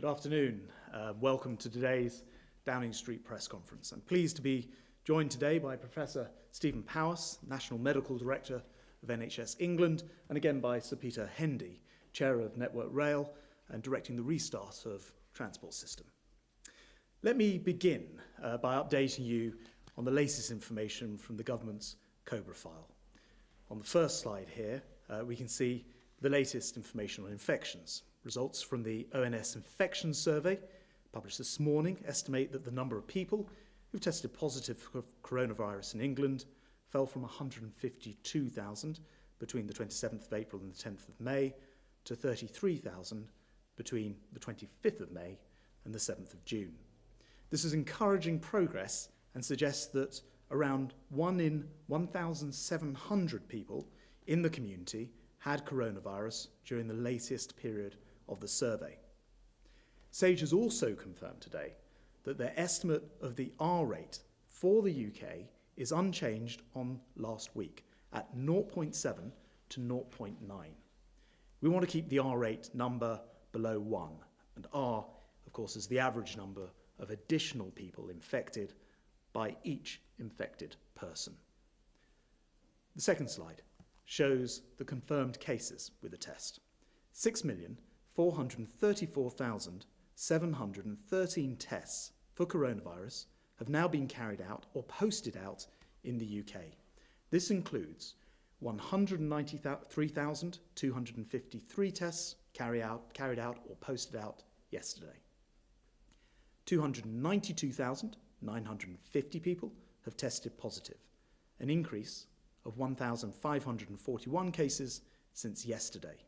Good afternoon. Welcome to today's Downing Street press conference. I'm pleased to be joined today by Professor Stephen Powis, National Medical Director of NHS England, and again by Sir Peter Hendy, Chair of Network Rail and directing the restart of transport system. Let me begin by updating you on the latest information from the government's COBRA file. On the first slide here, we can see the latest information on infections. Results from the ONS infection survey, published this morning, estimate that the number of people who tested positive for coronavirus in England fell from 152,000 between the 27th of April and the 10th of May to 33,000 between the 25th of May and the 7th of June. This is encouraging progress and suggests that around 1 in 1,700 people in the community had coronavirus during the latest period of the survey. SAGE has also confirmed today that their estimate of the R rate for the UK is unchanged on last week at 0.7 to 0.9. We want to keep the R rate number below 1, and R, of course, is the average number of additional people infected by each infected person. The second slide shows the confirmed cases with the test. 6,434,713 tests for coronavirus have now been carried out or posted out in the UK. This includes 193,253 tests carried out or posted out yesterday. 292,950 people have tested positive, an increase of 1,541 cases since yesterday.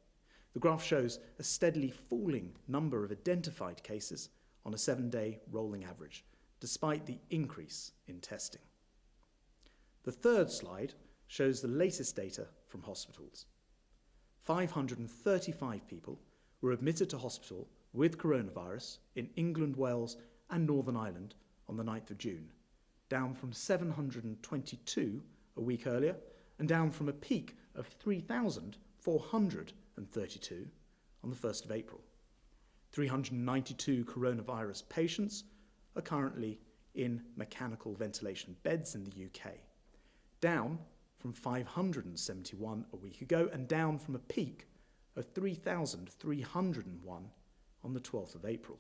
The graph shows a steadily falling number of identified cases on a 7-day rolling average, despite the increase in testing. The third slide shows the latest data from hospitals. 535 people were admitted to hospital with coronavirus in England, Wales and Northern Ireland on the 9th of June, down from 722 a week earlier and down from a peak of 3,432 on the 1st of April. 392 coronavirus patients are currently in mechanical ventilation beds in the UK, down from 571 a week ago and down from a peak of 3,301 on the 12th of April.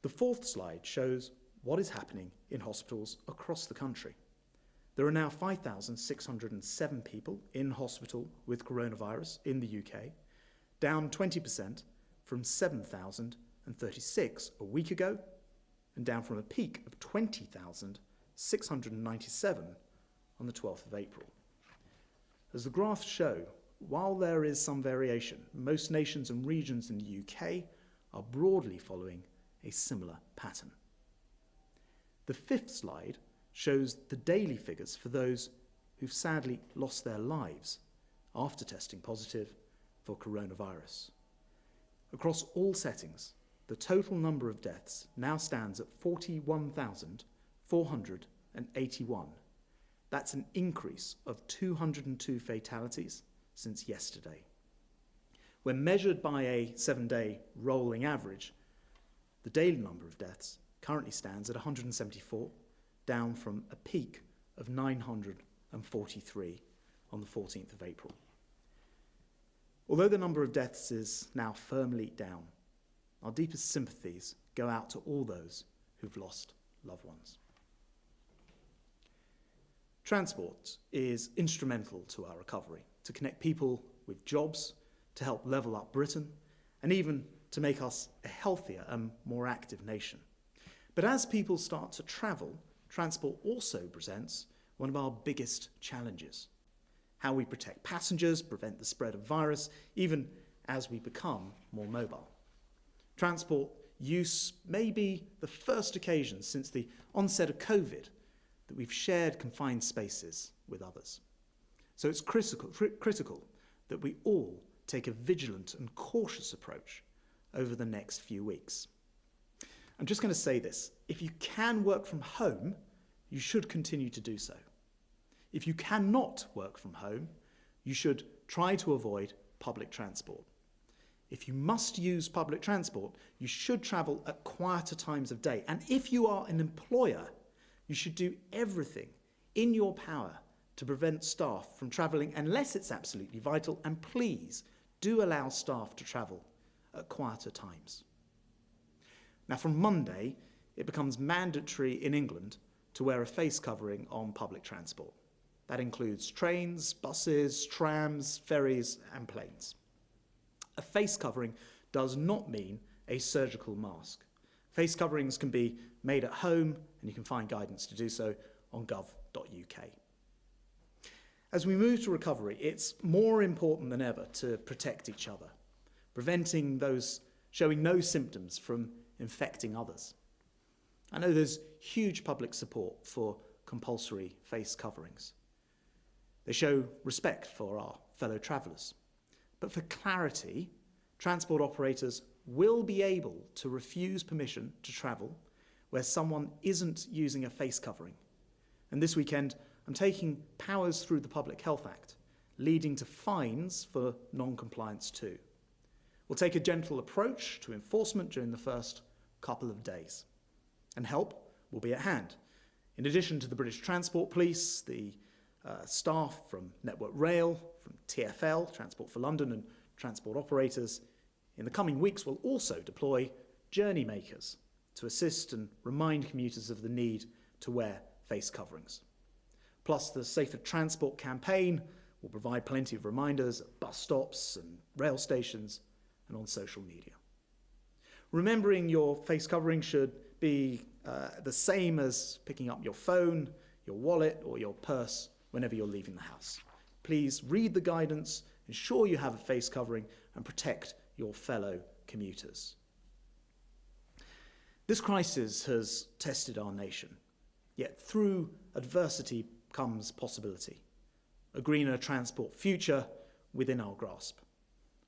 The fourth slide shows what is happening in hospitals across the country. There are now 5,607 people in hospital with coronavirus in the UK, down 20% from 7,036 a week ago, and down from a peak of 20,697 on the 12th of April. As the graphs show, while there is some variation, most nations and regions in the UK are broadly following a similar pattern. The fifth slide shows the daily figures for those who've sadly lost their lives after testing positive for coronavirus. Across all settings, the total number of deaths now stands at 41,481. That's an increase of 202 fatalities since yesterday. When measured by a 7-day rolling average, the daily number of deaths currently stands at 174, down from a peak of 943 on the 14th of April. Although the number of deaths is now firmly down, our deepest sympathies go out to all those who've lost loved ones. Transport is instrumental to our recovery, to connect people with jobs, to help level up Britain, and even to make us a healthier and more active nation. But as people start to travel, transport also presents one of our biggest challenges: how we protect passengers, prevent the spread of virus, even as we become more mobile. Transport use may be the first occasion since the onset of COVID that we've shared confined spaces with others. So it's critical that we all take a vigilant and cautious approach over the next few weeks. I'm just going to say this: if you can work from home, you should continue to do so. If you cannot work from home, you should try to avoid public transport. If you must use public transport, you should travel at quieter times of day. And if you are an employer, you should do everything in your power to prevent staff from travelling unless it's absolutely vital, and please do allow staff to travel at quieter times. Now, from Monday, it becomes mandatory in England to wear a face covering on public transport. That includes trains, buses, trams, ferries, and planes. A face covering does not mean a surgical mask. Face coverings can be made at home, and you can find guidance to do so on gov.uk. As we move to recovery, it's more important than ever to protect each other, preventing those showing no symptoms from infecting others. I know there's huge public support for compulsory face coverings. They show respect for our fellow travellers. But for clarity, transport operators will be able to refuse permission to travel where someone isn't using a face covering. And this weekend, I'm taking Powis through the Public Health Act, leading to fines for non-compliance too. We'll take a gentle approach to enforcement during the first couple of days. And help will be at hand. In addition to the British Transport Police, the staff from Network Rail, from TfL, Transport for London, and transport operators, in the coming weeks will also deploy journey makers to assist and remind commuters of the need to wear face coverings. Plus, the Safer Transport campaign will provide plenty of reminders at bus stops and rail stations and on social media. Remembering your face covering should be the same as picking up your phone, your wallet, or your purse whenever you're leaving the house. Please read the guidance, ensure you have a face covering, and protect your fellow commuters. This crisis has tested our nation, yet through adversity comes possibility, a greener transport future within our grasp.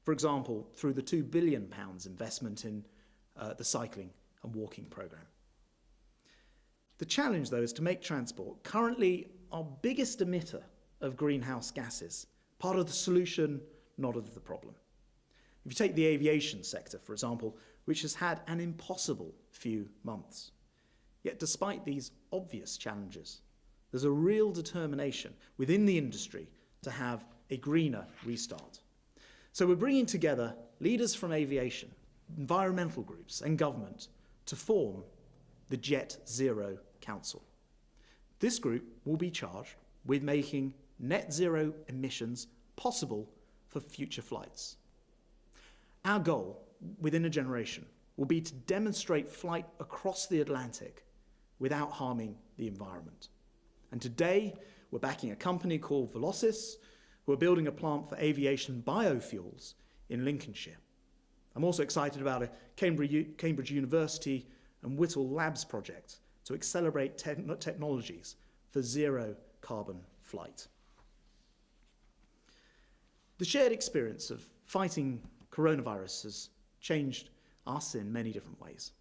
For example, through the £2 billion investment in the cycling and walking programme. The challenge, though, is to make transport, currently our biggest emitter of greenhouse gases, part of the solution, not of the problem. If you take the aviation sector, for example, which has had an impossible few months. Yet despite these obvious challenges, there's a real determination within the industry to have a greener restart. So we're bringing together leaders from aviation, environmental groups and government to form the Jet Zero Council. This group will be charged with making net zero emissions possible for future flights. Our goal within a generation will be to demonstrate flight across the Atlantic without harming the environment. And today, we're backing a company called Velocis, who are building a plant for aviation biofuels in Lincolnshire. I'm also excited about a Cambridge University and Whittle Labs project to accelerate technologies for zero carbon flight. The shared experience of fighting coronavirus has changed us in many different ways.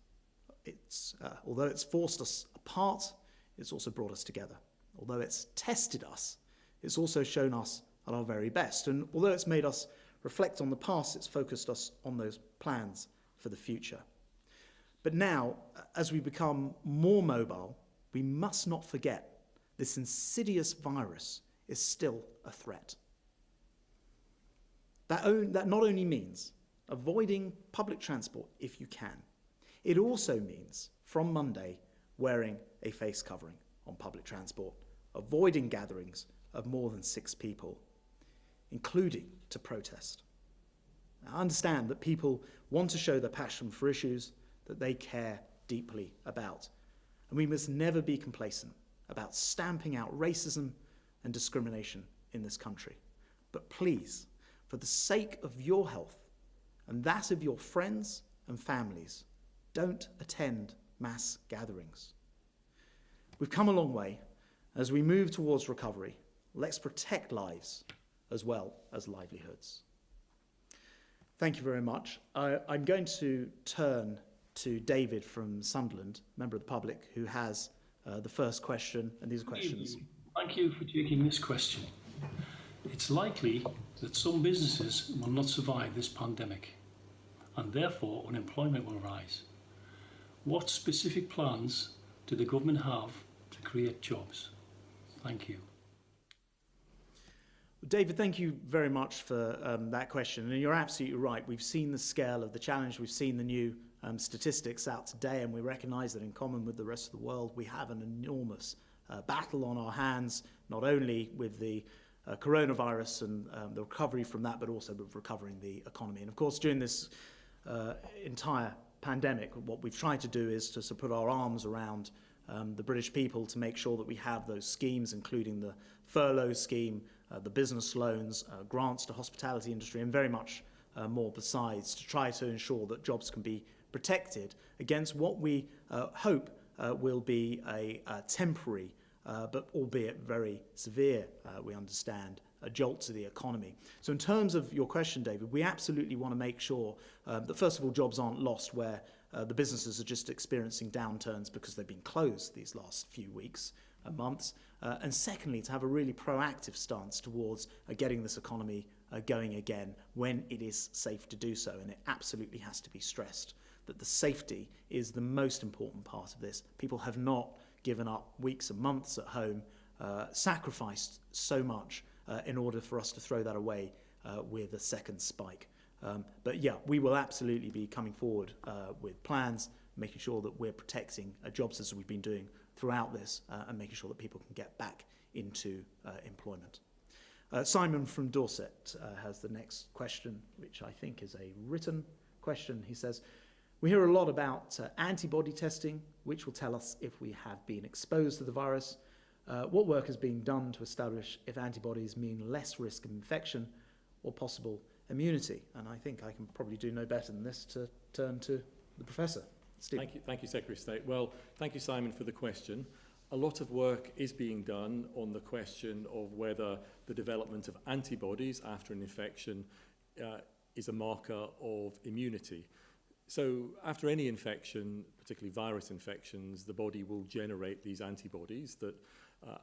Although it's forced us apart, it's also brought us together. Although it's tested us, it's also shown us at our very best. And although it's made us reflect on the past, it's focused us on those plans for the future. But now, as we become more mobile, we must not forget this insidious virus is still a threat. That not only means avoiding public transport if you can, it also means, from Monday, wearing a face covering on public transport, avoiding gatherings of more than 6 people, including to protest. I understand that people want to show their passion for issues that they care deeply about, and we must never be complacent about stamping out racism and discrimination in this country. But please, for the sake of your health and that of your friends and families, don't attend mass gatherings. We've come a long way. As we move towards recovery, let's protect lives as well as livelihoods. Thank you very much. I'm going to turn to David from Sunderland, member of the public, who has the first question, and these are questions. Thank you for taking this question. It's likely that some businesses will not survive this pandemic. and therefore unemployment will rise. What specific plans do the government have to create jobs? Thank you. David, thank you very much for that question. And you're absolutely right. We've seen the scale of the challenge. We've seen the new statistics out today, and we recognise that in common with the rest of the world, we have an enormous battle on our hands, not only with the coronavirus and the recovery from that, but also with recovering the economy. And of course, during this entire pandemic, what we've tried to do is to sort of put our arms around the British people to make sure that we have those schemes, including the furlough scheme, the business loans, grants to hospitality industry, and very much more besides, to try to ensure that jobs can be protected against what we hope will be a temporary, but albeit very severe, we understand, a jolt to the economy. So in terms of your question, David, we absolutely want to make sure that first of all, jobs aren't lost where the businesses are just experiencing downturns because they've been closed these last few weeks and months. And secondly, to have a really proactive stance towards getting this economy going again when it is safe to do so. And it absolutely has to be stressed that the safety is the most important part of this. People have not given up weeks and months at home, sacrificed so much in order for us to throw that away with a second spike. But yeah, we will absolutely be coming forward with plans, making sure that we're protecting jobs as we've been doing throughout this and making sure that people can get back into employment. Simon from Dorset has the next question, which I think is a written question. He says, we hear a lot about antibody testing, which will tell us if we have been exposed to the virus. What work is being done to establish if antibodies mean less risk of infection or possible immunity? And I think I can probably do no better than this to turn to the Professor. Steve. Thank you, Secretary of State. Well, thank you, Simon, for the question. A lot of work is being done on the question of whether the development of antibodies after an infection is a marker of immunity. So after any infection, particularly virus infections, the body will generate these antibodies that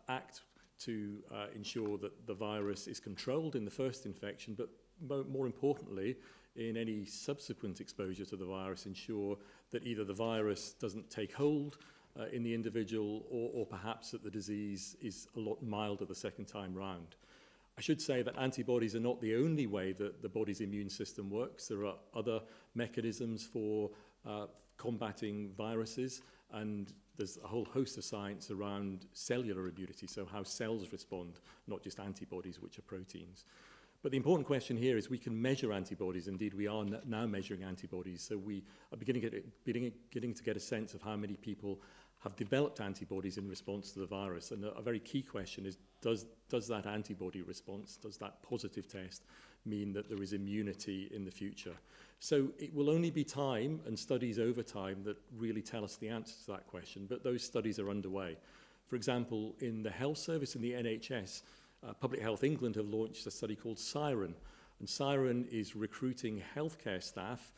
act to ensure that the virus is controlled in the first infection, but more importantly, in any subsequent exposure to the virus, ensure that either the virus doesn't take hold in the individual or perhaps that the disease is a lot milder the second time round. I should say that antibodies are not the only way that the body's immune system works. There are other mechanisms for combating viruses, and there's a whole host of science around cellular immunity, so how cells respond, not just antibodies, which are proteins. But the important question here is we can measure antibodies. Indeed, we are now measuring antibodies, so we are beginning to get a sense of how many people have developed antibodies in response to the virus. And a very key question is, does that antibody response, does that positive test mean that there is immunity in the future? So it will only be time and studies over time that really tell us the answer to that question, but those studies are underway. For example, in the health service in the NHS, Public Health England have launched a study called SIREN. And SIREN is recruiting healthcare staff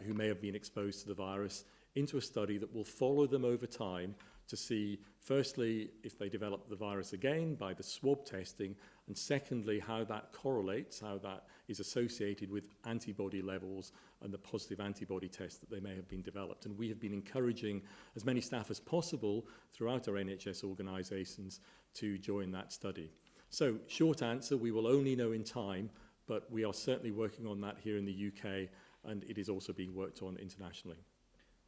who may have been exposed to the virus into a study that will follow them over time to see, firstly, if they develop the virus again by the swab testing, and secondly, how that correlates, how that is associated with antibody levels and the positive antibody test that they may have been developed. And we have been encouraging as many staff as possible throughout our NHS organisations to join that study. So, short answer, we will only know in time, but we are certainly working on that here in the UK, and it is also being worked on internationally.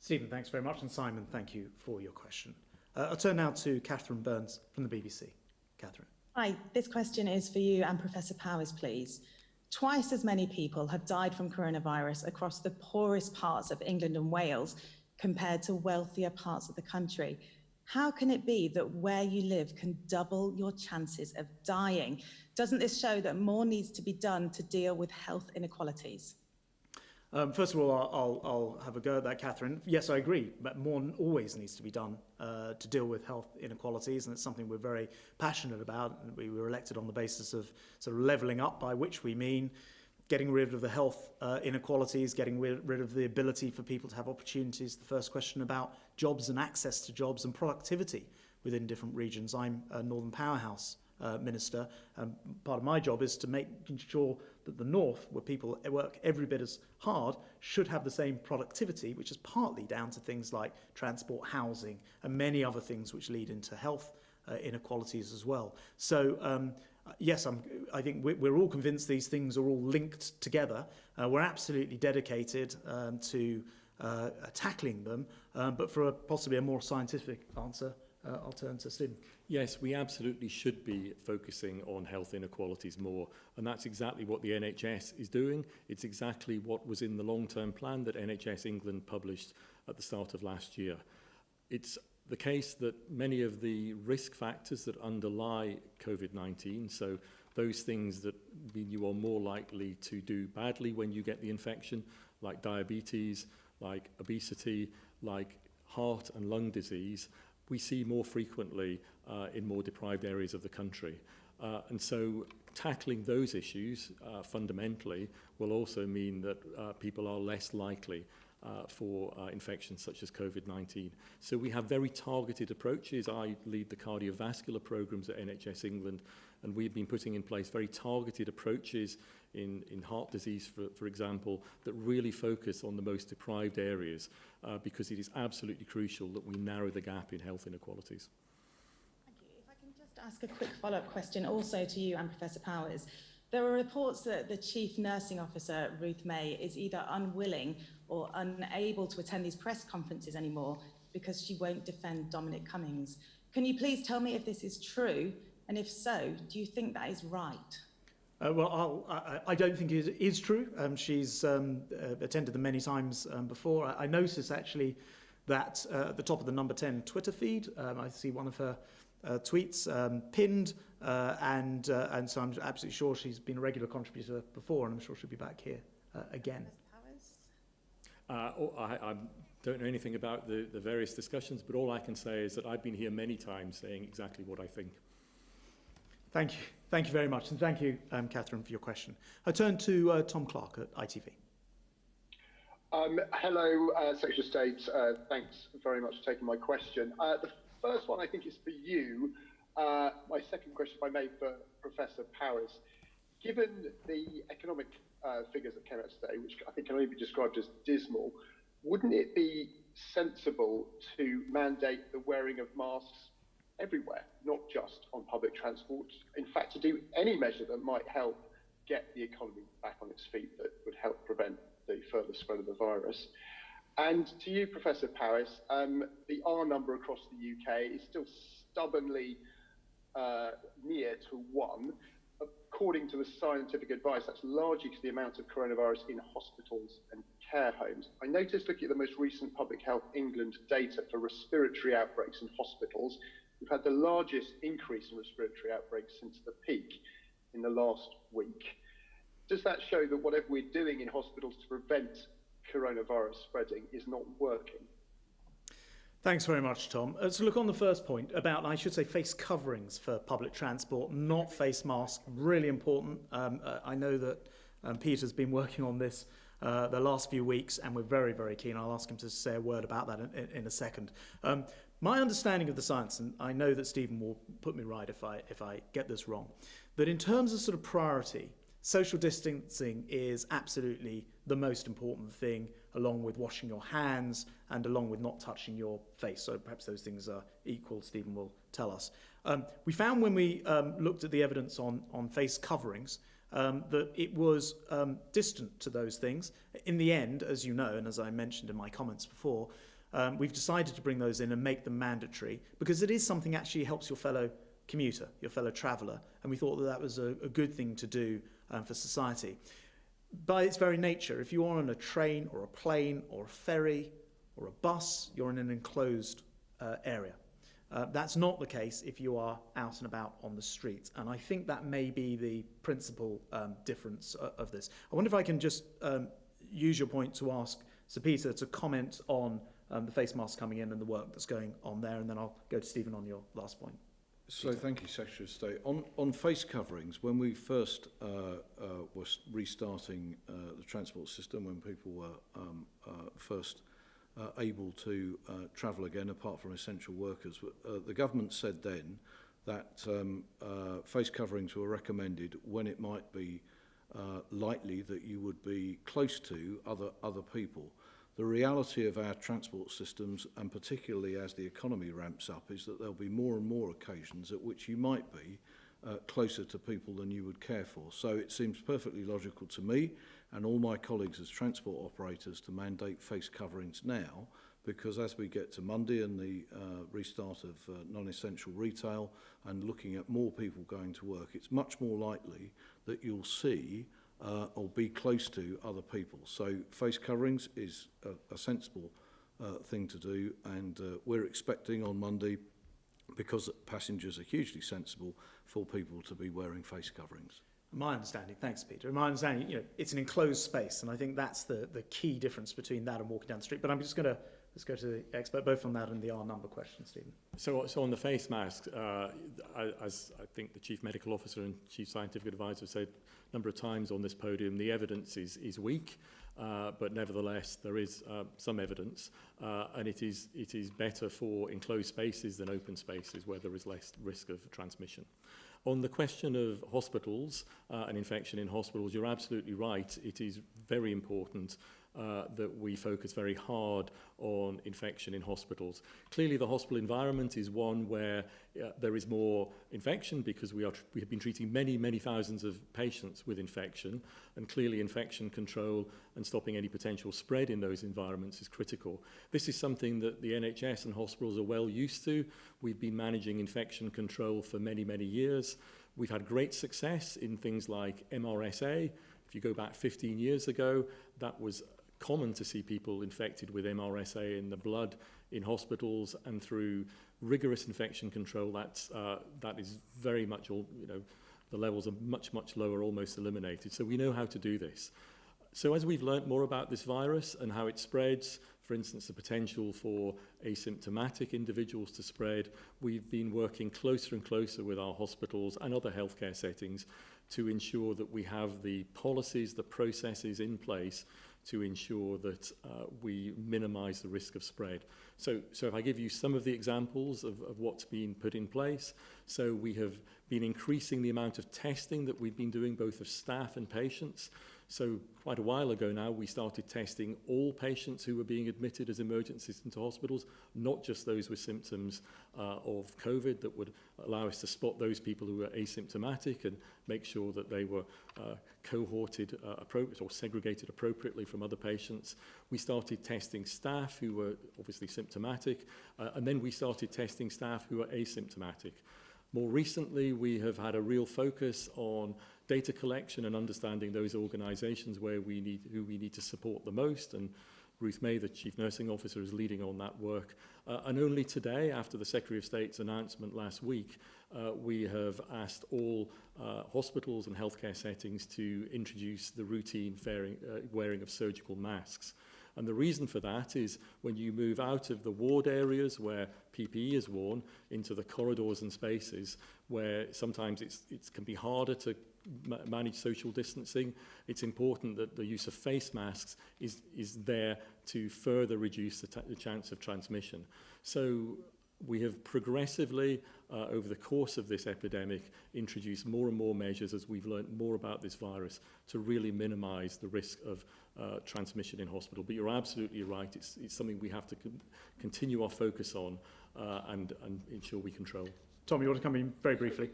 Stephen, thanks very much, and Simon, thank you for your question. I'll turn now to Catherine Burns from the BBC. Catherine. Hi, this question is for you and Professor Powis, please. Twice as many people have died from coronavirus across the poorest parts of England and Wales compared to wealthier parts of the country. How can it be that where you live can double your chances of dying? Doesn't this show that more needs to be done to deal with health inequalities? First of all, I'll have a go at that, Catherine. Yes, I agree, but more always needs to be done to deal with health inequalities, and it's something we're very passionate about. We were elected on the basis of sort of levelling up, by which we mean getting rid of the health inequalities, getting rid of the ability for people to have opportunities. The first question about jobs and access to jobs and productivity within different regions. I'm a Northern Powerhouse Minister. Part of my job is to make sure that the North, where people work every bit as hard, should have the same productivity, which is partly down to things like transport, housing, and many other things which lead into health inequalities as well. So yes, I think we're all convinced these things are all linked together. We're absolutely dedicated to tackling them, but for possibly a more scientific answer, I'll turn to Stephen. Yes, we absolutely should be focusing on health inequalities more, and that's exactly what the NHS is doing. It's exactly what was in the long-term plan that NHS England published at the start of last year. It's the case that many of the risk factors that underlie COVID-19, so those things that mean you are more likely to do badly when you get the infection, like diabetes, like obesity, like heart and lung disease, we see more frequently in more deprived areas of the country. And so tackling those issues fundamentally will also mean that people are less likely for infections such as COVID-19. So we have very targeted approaches. I lead the cardiovascular programs at NHS England, and we've been putting in place very targeted approaches in heart disease, for example, that really focus on the most deprived areas because it is absolutely crucial that we narrow the gap in health inequalities. Thank you. If I can just ask a quick follow-up question also to you and Professor Powis. There are reports that the Chief Nursing Officer, Ruth May, is either unwilling or unable to attend these press conferences anymore because she won't defend Dominic Cummings. Can you please tell me if this is true? And if so, do you think that is right? Well, I don't think it is true. She's attended them many times before. I noticed actually that at the top of the Number 10 Twitter feed, I see one of her tweets pinned, and so I'm absolutely sure she's been a regular contributor before, and I'm sure she'll be back here again. I don't know anything about the various discussions, but all I can say is that I've been here many times saying exactly what I think. Thank you. Thank you very much, and thank you, Catherine, for your question. I turn to Tom Clark at ITV. Hello, Secretary of State. Thanks very much for taking my question. The first one I think is for you. My second question, if I may, for Professor Powis. Given the economic figures that came out today, which I think can only be described as dismal, wouldn't it be sensible to mandate the wearing of masks everywhere, not just on public transport? In fact, to do any measure that might help get the economy back on its feet that would help prevent the further spread of the virus. And to you, Professor Powis, the R number across the UK is still stubbornly near to 1. According to the scientific advice, that's largely to the amount of coronavirus in hospitals and care homes. I noticed looking at the most recent Public Health England data for respiratory outbreaks in hospitals, we've had the largest increase in respiratory outbreaks since the peak in the last week. Does that show that whatever we're doing in hospitals to prevent coronavirus spreading is not working? Thanks very much, Tom. So look, on the first point about, I should say, face coverings for public transport, not face masks, really important. I know that Peter's been working on this the last few weeks, and we're very, very keen. I'll ask him to say a word about that in a second. My understanding of the science, and I know that Stephen will put me right if I get this wrong, that in terms of sort of priority, social distancing is absolutely the most important thing, along with washing your hands and along with not touching your face. So perhaps those things are equal, Stephen will tell us. We found when we looked at the evidence on face coverings that it was distant to those things. In the end, as you know, and as I mentioned in my comments before, we've decided to bring those in and make them mandatory because it is something that actually helps your fellow commuter, your fellow traveller, and we thought that that was a good thing to do for society. By its very nature, if you are on a train or a plane or a ferry or a bus, you're in an enclosed area. That's not the case if you are out and about on the streets, and I think that may be the principal difference of this. I wonder if I can just use your point to ask Sir Peter to comment on the face mask coming in and the work that's going on there, and then I'll go to Stephen on your last point. So thank you, Secretary of State. On face coverings, when we first were restarting the transport system, when people were first able to travel again, apart from essential workers, the government said then that face coverings were recommended when it might be likely that you would be close to other people. The reality of our transport systems, and particularly as the economy ramps up, is that there'll be more and more occasions at which you might be closer to people than you would care for. So it seems perfectly logical to me and all my colleagues as transport operators to mandate face coverings now, because as we get to Monday and the restart of non-essential retail and looking at more people going to work, it's much more likely that you'll see or be close to other people. So face coverings is a sensible thing to do, and we're expecting on Monday, because passengers are hugely sensible, for people to be wearing face coverings. My understanding, thanks Peter, my understanding, it's an enclosed space, and I think that's the key difference between that and walking down the street. But I'm just going to, let's go to the expert, both on that and the R number question, Stephen. So on the face mask, as I think the Chief Medical Officer and Chief Scientific Advisor said a number of times on this podium, the evidence is weak, but nevertheless there is some evidence, and it is better for enclosed spaces than open spaces where there is less risk of transmission. On the question of hospitals and infection in hospitals, you're absolutely right. It is very important that we focus very hard on infection in hospitals. Clearly, the hospital environment is one where there is more infection because we have been treating many thousands of patients with infection, and clearly infection control and stopping any potential spread in those environments is critical. This is something that the NHS and hospitals are well used to. We've been managing infection control for many years. We've had great success in things like MRSA. If you go back 15 years ago, that was common to see people infected with MRSA in the blood in hospitals, and through rigorous infection control, that is very much all, the levels are much lower, almost eliminated. So we know how to do this. So as we've learnt more about this virus and how it spreads, for instance, the potential for asymptomatic individuals to spread, we've been working closer and closer with our hospitals and other healthcare settings to ensure that we have the policies, the processes in place to ensure that we minimise the risk of spread. So if I give you some of the examples of what's been put in place, so we have been increasing the amount of testing that we've been doing, both of staff and patients. So quite a while ago now, we started testing all patients who were being admitted as emergencies into hospitals, not just those with symptoms of COVID, that would allow us to spot those people who were asymptomatic and make sure that they were cohorted or segregated appropriately from other patients. We started testing staff who were obviously symptomatic, and then we started testing staff who were asymptomatic. More recently, we have had a real focus on data collection and understanding those organisations who we need to support the most, and Ruth May, the Chief Nursing Officer, is leading on that work. And only today, after the Secretary of State's announcement last week, we have asked all hospitals and healthcare settings to introduce the routine wearing of surgical masks. And the reason for that is when you move out of the ward areas where PPE is worn into the corridors and spaces where sometimes it can be harder to manage social distancing, it's important that the use of face masks is there to further reduce the chance of transmission. So we have progressively, over the course of this epidemic, introduced more and more measures as we've learned more about this virus to really minimise the risk of transmission in hospital. But you're absolutely right, it's something we have to continue our focus on and ensure we control. Tom, you want to come in very briefly?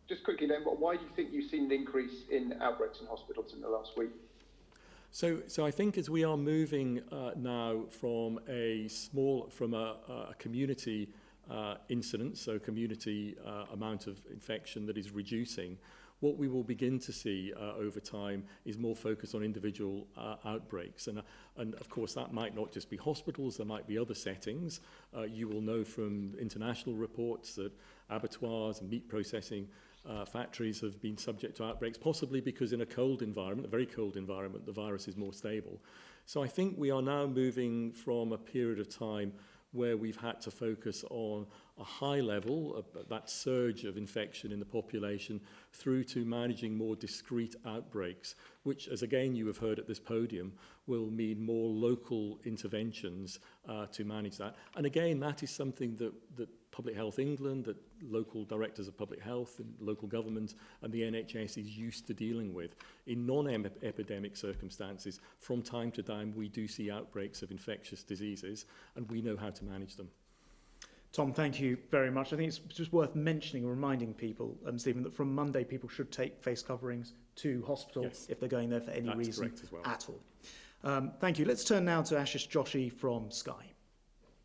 Just quickly then, why do you think you've seen an increase in outbreaks in hospitals in the last week? So I think as we are moving now from a community incidence, so community amount of infection that is reducing, what we will begin to see over time is more focus on individual outbreaks. And of course, that might not just be hospitals, there might be other settings. You will know from international reports that abattoirs and meat processing factories have been subject to outbreaks, possibly because in a cold environment, a very cold environment, the virus is more stable. So I think we are now moving from a period of time where we've had to focus on a high level, that surge of infection in the population, through to managing more discrete outbreaks, which, as again you have heard at this podium, will mean more local interventions to manage that. And again, that is something that Public Health England, that local directors of public health and local government and the NHS is used to dealing with. In non-epidemic circumstances, from time to time, we do see outbreaks of infectious diseases, and we know how to manage them. Tom, thank you very much. I think it's just worth mentioning and reminding people, Stephen, that from Monday people should take face coverings to hospital if they're going there for any reason at all. Thank you. Let's turn now to Ashish Joshi from Sky.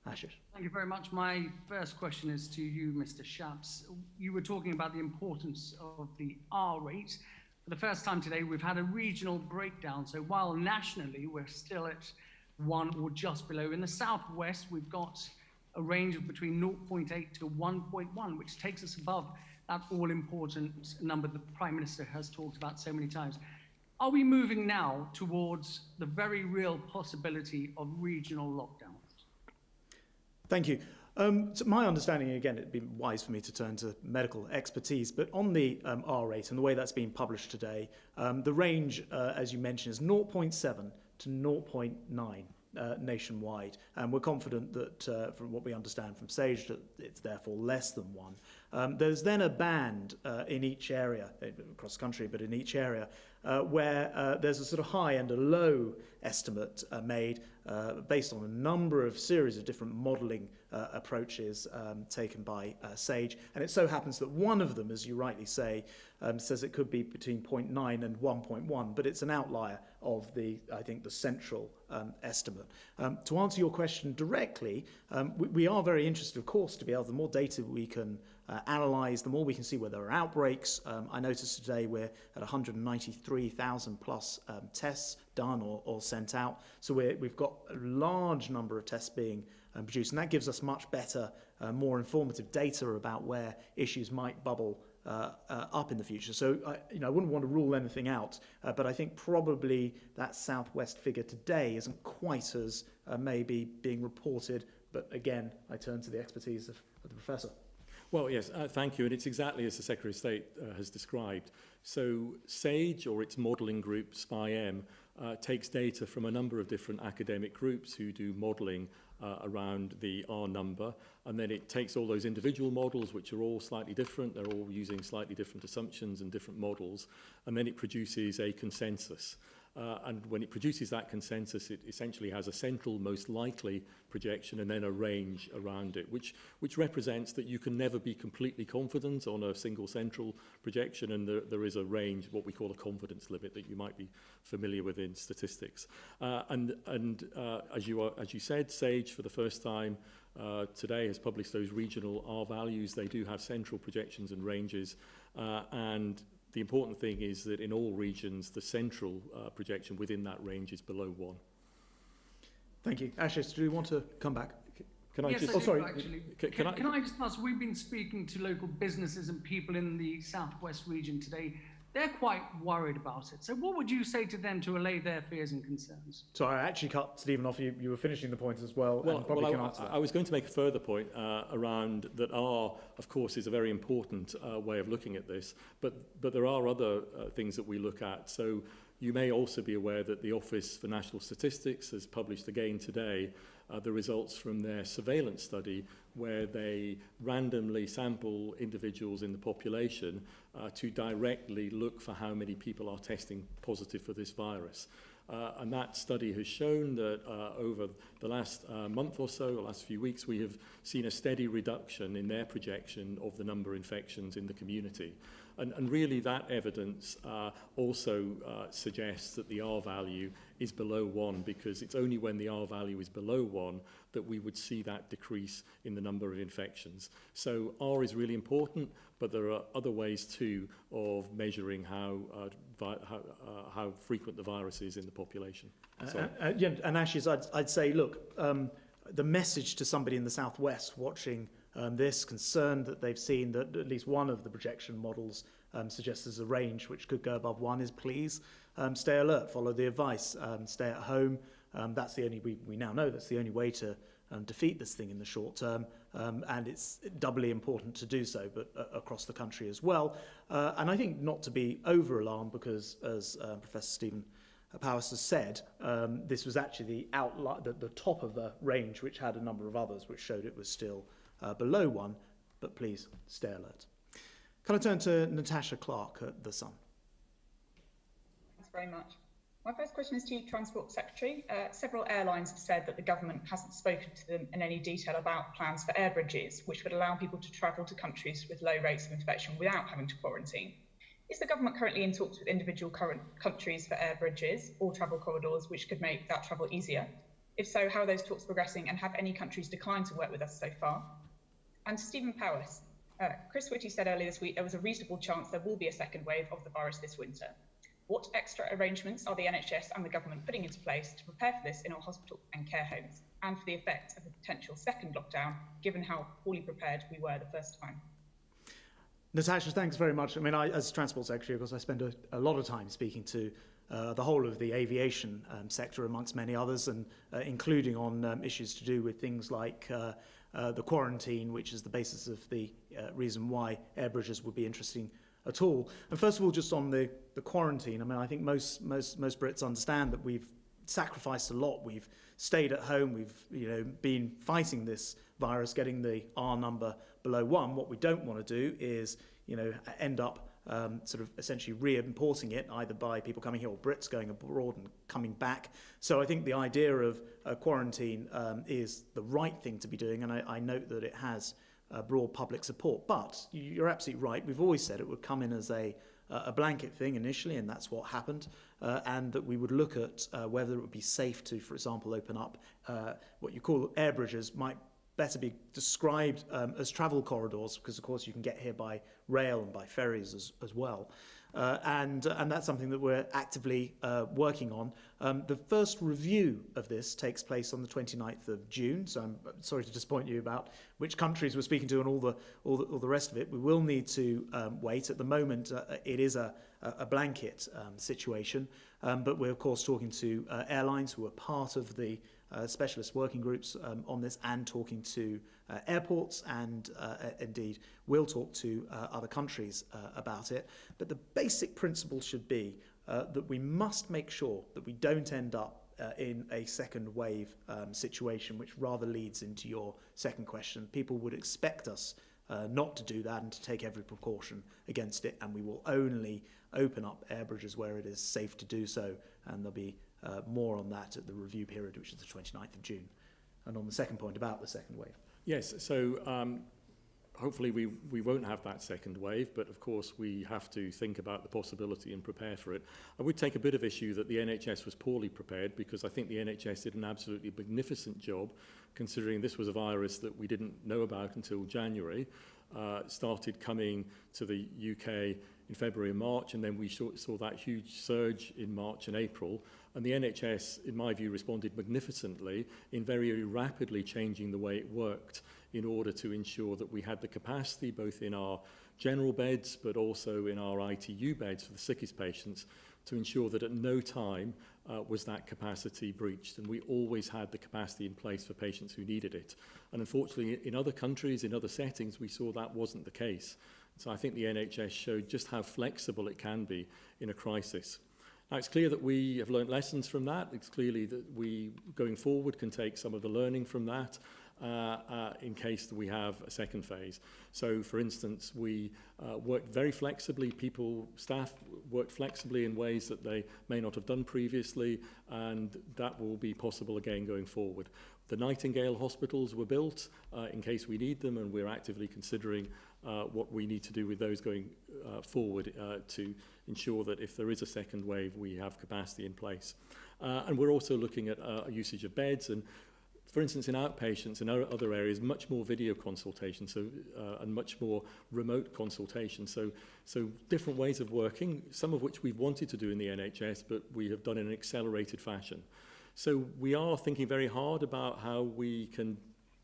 Ashish. Thank you very much. My first question is to you, Mr. Shapps. You were talking about the importance of the R rate. For the first time today, we've had a regional breakdown. So while nationally we're still at 1 or just below, in the southwest we've got a range of between 0.8 to 1.1, which takes us above that all-important number the Prime Minister has talked about so many times. Are we moving now towards the very real possibility of regional lockdowns? Thank you. So my understanding, again, it'd be wise for me to turn to medical expertise, but on the R rate and the way that's been published today, the range, as you mentioned, is 0.7 to 0.9. Nationwide, and we're confident that from what we understand from SAGE that it's therefore less than 1. There's then a band in each area, across the country, but in each area, where there's a sort of high and a low estimate made based on a number of series of different modelling approaches taken by SAGE, and it so happens that one of them, as you rightly say, says it could be between 0.9 and 1.1, but it's an outlier of the, I think, the central estimate. To answer your question directly, we are very interested, of course, to be able, the more data we can analyse, the more we can see where there are outbreaks. I noticed today we're at 193,000 plus tests done or sent out. So we've got a large number of tests being produced, and that gives us much better, more informative data about where issues might bubble up in the future. So I wouldn't want to rule anything out, but I think probably that southwest figure today isn't quite as maybe being reported. But again, I turn to the expertise of the professor. Well, yes, thank you. And it's exactly as the Secretary of State has described. So SAGE, or its modelling group, SPI-M, takes data from a number of different academic groups who do modelling around the R number, and then it takes all those individual models, which are all slightly different, they're all using slightly different assumptions and different models, and then it produces a consensus. And when it produces that consensus, it essentially has a central most likely projection and then a range around it, which represents that you can never be completely confident on a single central projection, and there is a range, what we call a confidence limit, that you might be familiar with in statistics. As you said, SAGE for the first time today has published those regional R values. They do have central projections and ranges, and the important thing is that in all regions, the central projection within that range is below 1. Thank you. Ashish, do you want to come back? Can I yes, just... I do, sorry. Actually. Can I just ask, we've been speaking to local businesses and people in the southwest region today. They're quite worried about it. So what would you say to them to allay their fears and concerns? So I actually cut Stephen off. You were finishing the point as well. Well, and probably can answer that. I was going to make a further point around that R, of course, is a very important way of looking at this, but there are other things that we look at. So you may also be aware that the Office for National Statistics has published again today the results from their surveillance study, where they randomly sample individuals in the population to directly look for how many people are testing positive for this virus. And that study has shown that over the last month or so, or last few weeks, we have seen a steady reduction in their projection of the number of infections in the community. And really that evidence also suggests that the R value is below 1, because it's only when the R value is below 1 that we would see that decrease in the number of infections. So R is really important, but there are other ways too of measuring how frequent the virus is in the population. Yeah, and Ashish, I'd say, look, the message to somebody in the southwest watching this, concerned that they've seen that at least one of the projection models suggests there's a range which could go above 1, is please stay alert, follow the advice, stay at home. That's the only, we now know that's the only way to defeat this thing in the short term, and it's doubly important to do so, but across the country as well. And I think not to be over alarmed, because as Professor Stephen Powis has said, this was actually the top of the range, which had a number of others which showed it was still below 1, but please stay alert. Can I turn to Natasha Clark at The Sun? Thanks very much. My first question is to you, Transport Secretary. Several airlines have said that the government hasn't spoken to them in any detail about plans for air bridges, which would allow people to travel to countries with low rates of infection without having to quarantine. Is the government currently in talks with individual current countries for air bridges or travel corridors, which could make that travel easier? If so, how are those talks progressing, and have any countries declined to work with us so far? And to Stephen Powis, Chris Whitty said earlier this week there was a reasonable chance there will be a second wave of the virus this winter. What extra arrangements are the NHS and the government putting into place to prepare for this in our hospitals and care homes, and for the effect of a potential second lockdown, given how poorly prepared we were the first time? Natasha, thanks very much. I mean, as Transport Secretary, of course, I spend a lot of time speaking to the whole of the aviation sector, amongst many others, and including on issues to do with things like the quarantine, which is the basis of the reason why air bridges would be interesting at all. And first of all, just on the quarantine, I mean, I think most Brits understand that we've sacrificed a lot. We've stayed at home. We've been fighting this virus, getting the R number below 1. What we don't want to do is end up sort of essentially re-importing it, either by people coming here or Brits going abroad and coming back. So I think the idea of quarantine is the right thing to be doing, and I note that it has broad public support. But you're absolutely right. We've always said it would come in as a blanket thing initially, and that's what happened, and that we would look at whether it would be safe to, for example, open up what you call air bridges, might better be described as travel corridors, because of course you can get here by rail and by ferries as well. And that's something that we're actively working on. The first review of this takes place on the 29th of June, so I'm sorry to disappoint you about which countries we're speaking to and all the rest of it. We will need to wait. At the moment, it is a blanket situation, but we're of course talking to airlines who are part of the specialist working groups on this, and talking to airports, and indeed we'll talk to other countries about it. But the basic principle should be that we must make sure that we don't end up in a second wave situation, which rather leads into your second question. People would expect us not to do that and to take every precaution against it, and we will only open up air bridges where it is safe to do so, and there'll be more on that at the review period, which is the 29th of June. And on the second point about the second wave. Yes, so hopefully we won't have that second wave, but of course we have to think about the possibility and prepare for it. I would take a bit of issue that the NHS was poorly prepared, because I think the NHS did an absolutely magnificent job, considering this was a virus that we didn't know about until January. Started coming to the UK in February and March, and then we saw that huge surge in March and April. And the NHS, in my view, responded magnificently in very rapidly changing the way it worked in order to ensure that we had the capacity both in our general beds but also in our ITU beds for the sickest patients, to ensure that at no time was that capacity breached. And we always had the capacity in place for patients who needed it. And unfortunately, in other countries, in other settings, we saw that wasn't the case. So I think the NHS showed just how flexible it can be in a crisis. Now, it's clear that we have learned lessons from that. It's clearly that we, going forward, can take some of the learning from that in case we have a second phase. So, for instance, we worked very flexibly. Staff worked flexibly in ways that they may not have done previously, and that will be possible again going forward. The Nightingale hospitals were built in case we need them, and we're actively considering what we need to do with those going forward to ensure that if there is a second wave, we have capacity in place. And we're also looking at usage of beds, and for instance, in outpatients and other areas, much more video consultation, and much more remote consultation. So different ways of working, some of which we've wanted to do in the NHS, but we have done in an accelerated fashion. So we are thinking very hard about how we can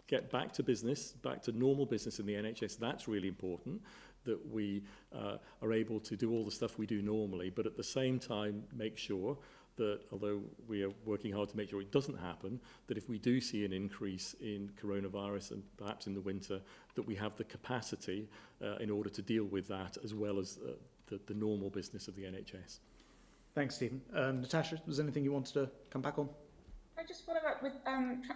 get back to business, back to normal business in the NHS. That's really important, that we are able to do all the stuff we do normally, but at the same time make sure that, although we are working hard to make sure it doesn't happen, that if we do see an increase in coronavirus, and perhaps in the winter, that we have the capacity in order to deal with that, as well as the normal business of the NHS. Thanks, Stephen. Natasha, was there anything you wanted to come back on? I just follow up with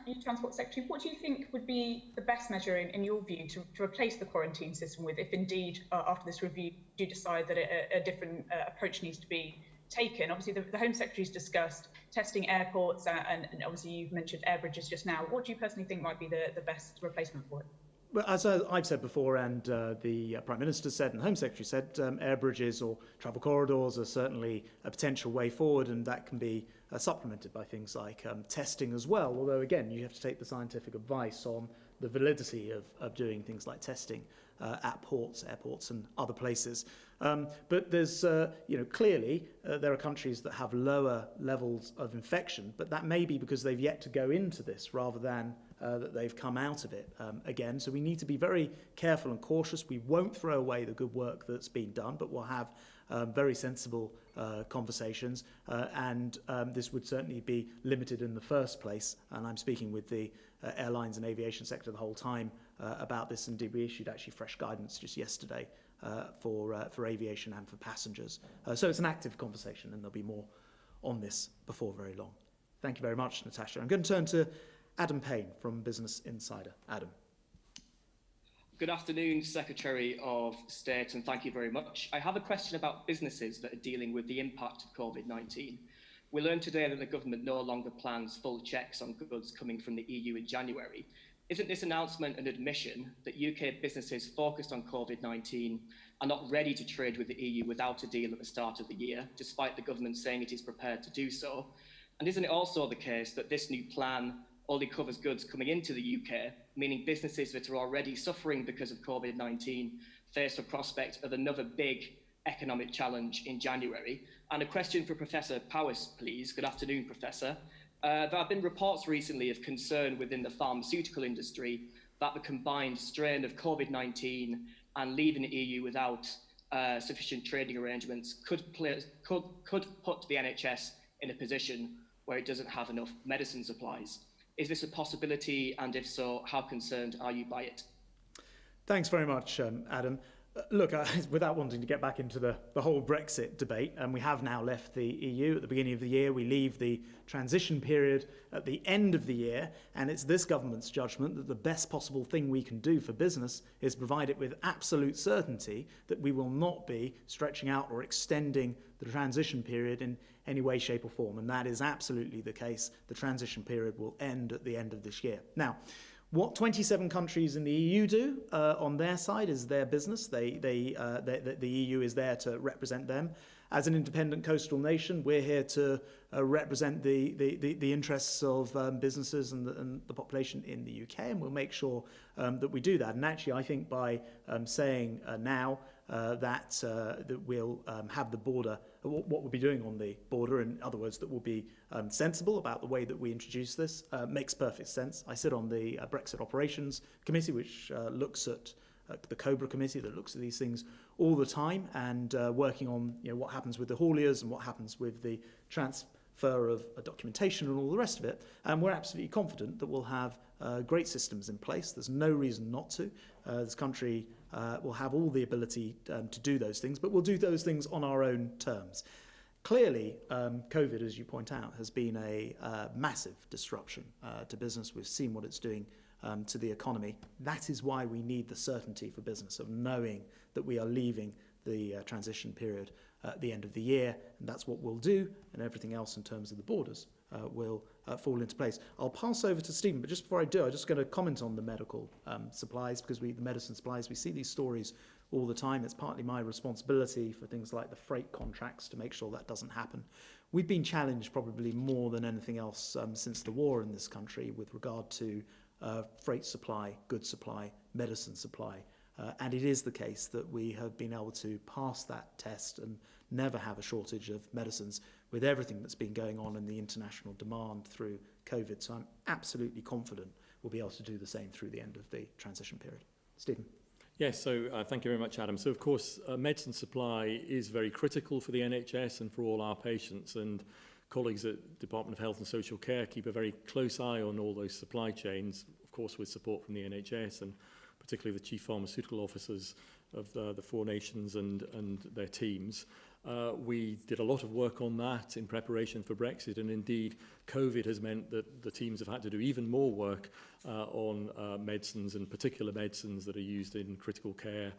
you, Transport Secretary? What do you think would be the best measure, in your view, to replace the quarantine system with, if indeed, after this review, you decide that a different approach needs to be taken? Obviously, the Home Secretary's discussed testing airports, and obviously you've mentioned air bridges just now. What do you personally think might be the best replacement for it? Well, as I've said before, and the Prime Minister said and the Home Secretary said, air bridges or travel corridors are certainly a potential way forward, and that can be supplemented by things like testing as well. Although, again, you have to take the scientific advice on the validity of doing things like testing at ports, airports and other places. But there's, clearly there are countries that have lower levels of infection, but that may be because they've yet to go into this rather than that they've come out of it again. So we need to be very careful and cautious. We won't throw away the good work that's been done, but we'll have very sensible conversations, and this would certainly be limited in the first place. And I'm speaking with the airlines and aviation sector the whole time about this. Indeed, we issued actually fresh guidance just yesterday for aviation and for passengers. So it's an active conversation, and there'll be more on this before very long. Thank you very much, Natasha. I'm going to turn to Adam Payne from Business Insider. Adam. Good afternoon, Secretary of State, and thank you very much. I have a question about businesses that are dealing with the impact of COVID-19. We learned today that the government no longer plans full checks on goods coming from the EU in January. Isn't this announcement an admission that UK businesses focused on COVID-19 are not ready to trade with the EU without a deal at the start of the year, despite the government saying it is prepared to do so? And isn't it also the case that this new plan only covers goods coming into the UK, meaning businesses that are already suffering because of COVID-19 face the prospect of another big economic challenge in January? And a question for Professor Powis, please. Good afternoon, Professor. There have been reports recently of concern within the pharmaceutical industry that the combined strain of COVID-19 and leaving the EU without sufficient trading arrangements could put the NHS in a position where it doesn't have enough medicine supplies. Is this a possibility, and if so, how concerned are you by it? Thanks very much, Adam. Look, without wanting to get back into the whole Brexit debate, and we have now left the EU at the beginning of the year. We leave the transition period at the end of the year, and it's this government's judgment that the best possible thing we can do for business is provide it with absolute certainty that we will not be stretching out or extending the transition period in any way, shape or form. And that is absolutely the case. The transition period will end at the end of this year. Now, what 27 countries in the EU do on their side is their business. The EU is there to represent them. As an independent coastal nation, we're here to represent the interests of businesses and the population in the UK, and we'll make sure that we do that. And actually, I think by saying now that we'll have the border, what we'll be doing on the border, in other words, that we'll be sensible about the way that we introduce this, makes perfect sense. I sit on the Brexit Operations Committee, which looks at the COBRA committee that looks at these things all the time, and working on what happens with the hauliers and what happens with the transfer of documentation and all the rest of it. And we're absolutely confident that we'll have great systems in place. There's no reason not to. This country will have all the ability to do those things, but we'll do those things on our own terms. Clearly, COVID, as you point out, has been a massive disruption to business. We've seen what it's doing to the economy. That is why we need the certainty for business of knowing that we are leaving the transition period at the end of the year, and that's what we'll do, and everything else in terms of the borders will fall into place. I'll pass over to Stephen, but just before I do, I'm just going to comment on the medical supplies, because the medicine supplies, we see these stories all the time. It's partly my responsibility for things like the freight contracts to make sure that doesn't happen. We've been challenged probably more than anything else since the war in this country with regard to freight supply, goods supply, medicine supply. And it is the case that we have been able to pass that test and never have a shortage of medicines with everything that's been going on in the international demand through COVID. So I'm absolutely confident we'll be able to do the same through the end of the transition period. Stephen. Yes, so thank you very much, Adam. So, of course, medicine supply is very critical for the NHS and for all our patients, and colleagues at Department of Health and Social Care keep a very close eye on all those supply chains, of course, with support from the NHS and particularly the chief pharmaceutical officers of the four nations and their teams. We did a lot of work on that in preparation for Brexit, and indeed COVID has meant that the teams have had to do even more work on medicines, and particular medicines that are used in critical care,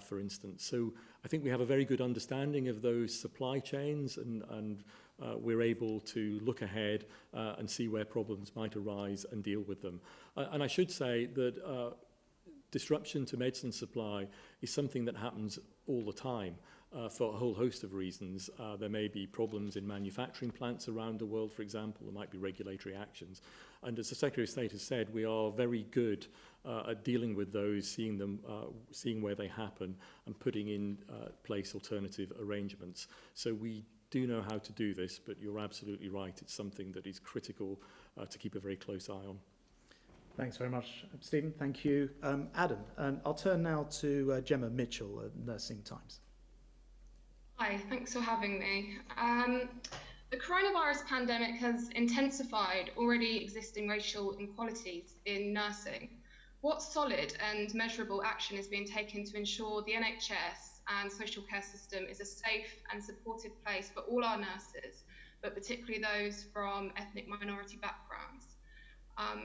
for instance. So I think we have a very good understanding of those supply chains, and we're able to look ahead and see where problems might arise and deal with them. And I should say that disruption to medicine supply is something that happens all the time. For a whole host of reasons. There may be problems in manufacturing plants around the world, for example. There might be regulatory actions. And as the Secretary of State has said, we are very good at dealing with those, seeing them, seeing where they happen, and putting in place alternative arrangements. So we do know how to do this, but you're absolutely right. It's something that is critical to keep a very close eye on. Thanks very much, Stephen. Thank you. Adam, and I'll turn now to Gemma Mitchell at Nursing Times. Hi, thanks for having me. The coronavirus pandemic has intensified already existing racial inequalities in nursing. What solid and measurable action is being taken to ensure the NHS and social care system is a safe and supportive place for all our nurses, but particularly those from ethnic minority backgrounds?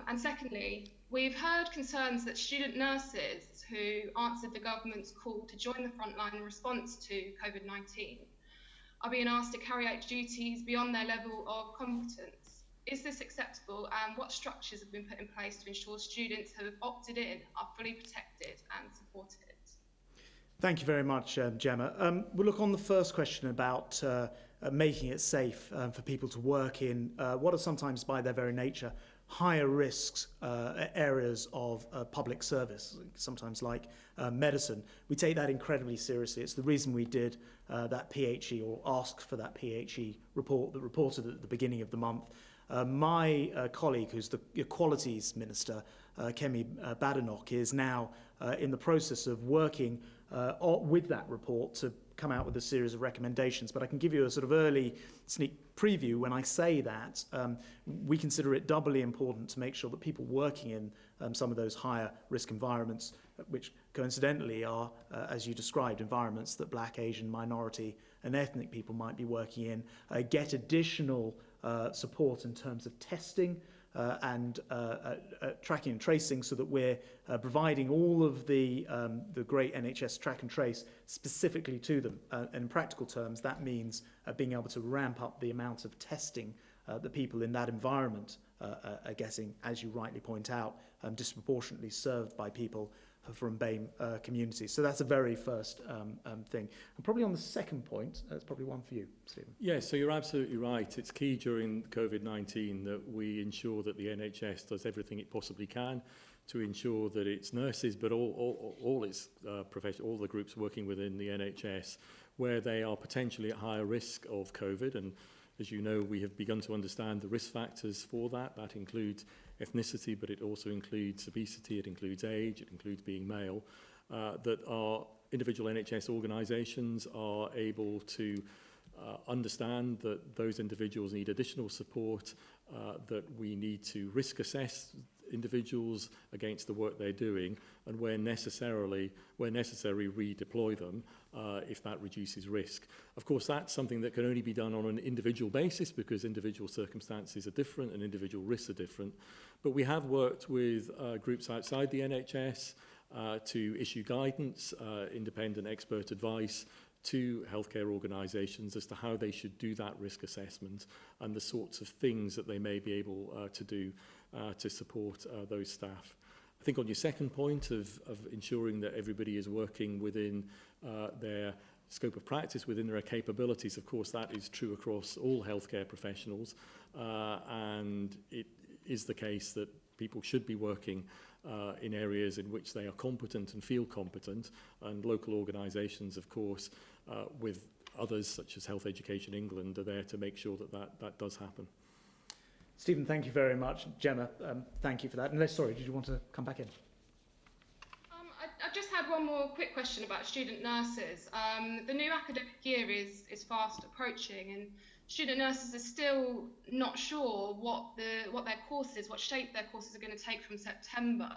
And secondly, we've heard concerns that student nurses who answered the government's call to join the frontline in response to COVID-19 are being asked to carry out duties beyond their level of competence. Is this acceptable, and what structures have been put in place to ensure students who have opted in are fully protected and supported? Thank you very much, Gemma. We'll look on the first question about making it safe for people to work in what are sometimes, by their very nature, higher risks areas of public service, sometimes like medicine. We take that incredibly seriously. It's the reason we did that PHE, or asked for that PHE report that reported at the beginning of the month. My colleague, who's the Equalities Minister, Kemi Badenoch, is now in the process of working with that report to come out with a series of recommendations. But I can give you a sort of early sneak preview. When I say that, we consider it doubly important to make sure that people working in some of those higher risk environments, which coincidentally are, as you described, environments that Black, Asian, minority and ethnic people might be working in, get additional support in terms of testing and tracking and tracing, so that we're providing all of the great NHS track and trace specifically to them. And in practical terms, that means being able to ramp up the amount of testing that people in that environment are getting, as you rightly point out, disproportionately served by people from BAME communities. So that's a very first thing. And probably on the second point, that's probably one for you, Stephen. Yes, so you're absolutely right. It's key during COVID-19 that we ensure that the NHS does everything it possibly can to ensure that its nurses, but all its all the groups working within the NHS, where they are potentially at higher risk of COVID. And as you know, we have begun to understand the risk factors for that. That includes ethnicity, but it also includes obesity, it includes age, it includes being male, that our individual NHS organisations are able to understand that those individuals need additional support, that we need to risk assess individuals against the work they're doing, and where necessary, redeploy them if that reduces risk. Of course, that's something that can only be done on an individual basis, because individual circumstances are different and individual risks are different. But we have worked with groups outside the NHS to issue guidance, independent expert advice to healthcare organisations as to how they should do that risk assessment and the sorts of things that they may be able to do to support those staff. I think on your second point of ensuring that everybody is working within their scope of practice, within their capabilities, of course that is true across all healthcare professionals, and it is the case that people should be working in areas in which they are competent and feel competent, and local organisations, of course, with others such as Health Education England, are there to make sure that that does happen. Stephen, thank you very much. Gemma, thank you for that. And sorry, did you want to come back in? I just had one more quick question about student nurses. The new academic year is fast approaching, and student nurses are still not sure what their courses, what shape their courses are going to take from September.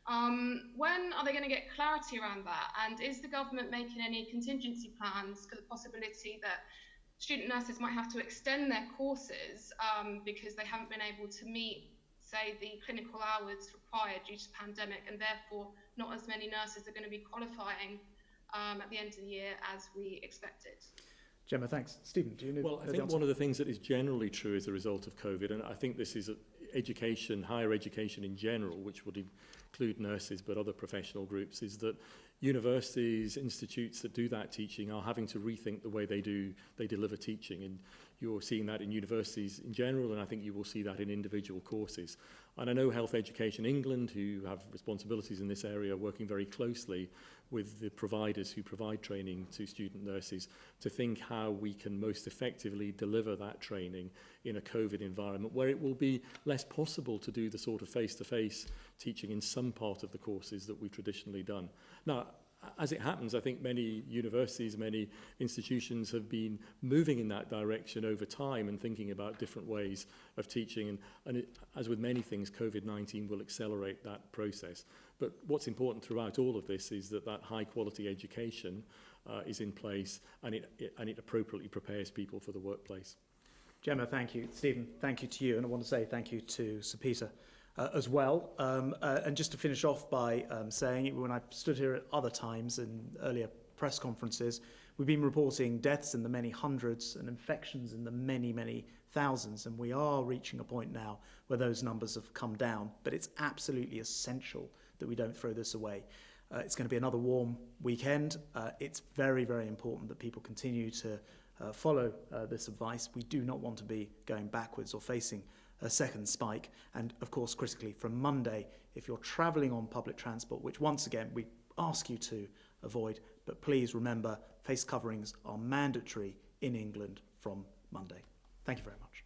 When are they going to get clarity around that? And is the government making any contingency plans for the possibility that student nurses might have to extend their courses because they haven't been able to meet, say, the clinical hours required due to the pandemic, and therefore not as many nurses are going to be qualifying at the end of the year as we expected? Gemma, thanks. Stephen, do you know? Well, I think one of the things that is generally true as a result of COVID, and I think this is education, higher education in general, which would include nurses but other professional groups, is that universities, institutes that do that teaching are having to rethink the way they deliver teaching. And you're seeing that in universities in general, and I think you will see that in individual courses. And I know Health Education England, who have responsibilities in this area, are working very closely with the providers who provide training to student nurses to think how we can most effectively deliver that training in a COVID environment where it will be less possible to do the sort of face-to-face teaching in some part of the courses that we've traditionally done. Now, as it happens, I think many universities, many institutions have been moving in that direction over time and thinking about different ways of teaching. And as with many things, COVID-19 will accelerate that process. But what's important throughout all of this is that high-quality education is in place and it appropriately prepares people for the workplace. Gemma, thank you. Stephen, thank you to you. And I want to say thank you to Sir Peter as well. And just to finish off by saying, when I stood here at other times in earlier press conferences, we've been reporting deaths in the many hundreds and infections in the many, many thousands. And we are reaching a point now where those numbers have come down. But it's absolutely essential that we don't throw this away. It's going to be another warm weekend. It's very, very important that people continue to follow this advice. We do not want to be going backwards or facing a second spike. And of course, critically, from Monday, if you're travelling on public transport, which once again we ask you to avoid, but please remember face coverings are mandatory in England from Monday. Thank you very much.